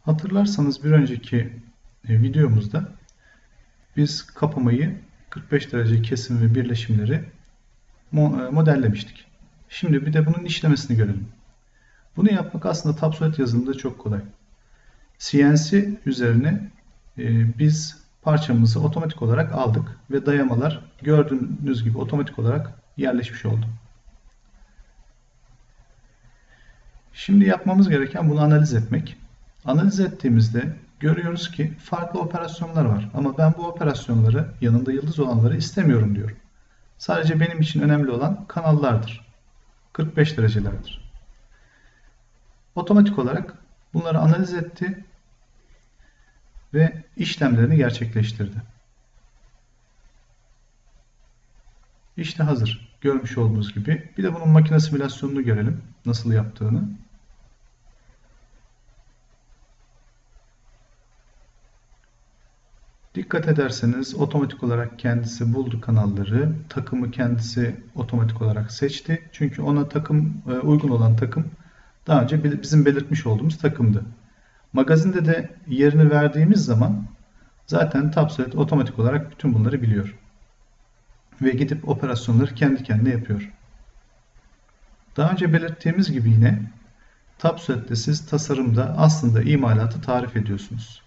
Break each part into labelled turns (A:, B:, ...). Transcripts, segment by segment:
A: Hatırlarsanız bir önceki videomuzda biz kapamayı 45 derece kesim ve birleşimleri modellemiştik. Şimdi bir de bunun işlemesini görelim. Bunu yapmak aslında Tapsolit yazılımında çok kolay. CNC üzerine biz parçamızı otomatik olarak aldık ve dayamalar gördüğünüz gibi otomatik olarak yerleşmiş oldu. Şimdi yapmamız gereken bunu analiz etmek. Analiz ettiğimizde görüyoruz ki farklı operasyonlar var ama ben bu operasyonları yanında yıldız olanları istemiyorum diyorum. Sadece benim için önemli olan kanallardır. 45 derecelerdir. Otomatik olarak bunları analiz etti ve işlemlerini gerçekleştirdi. İşte hazır. Görmüş olduğunuz gibi. Bir de bunun makine simülasyonunu görelim. Nasıl yaptığını. Dikkat ederseniz otomatik olarak kendisi buldu kanalları. Takımı kendisi otomatik olarak seçti. Çünkü ona uygun olan takım daha önce bizim belirtmiş olduğumuz takımdı. Magazinde de yerini verdiğimiz zaman zaten Tapsolit otomatik olarak bütün bunları biliyor. Ve gidip operasyonları kendi kendine yapıyor. Daha önce belirttiğimiz gibi yine Tapsolit'te siz tasarımda aslında imalatı tarif ediyorsunuz.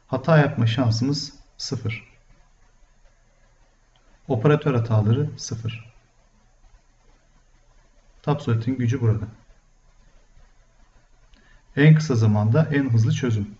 A: Hata yapma şansımız 0. Operatör hataları 0. Tapsolit'in gücü burada. En kısa zamanda en hızlı çözüm.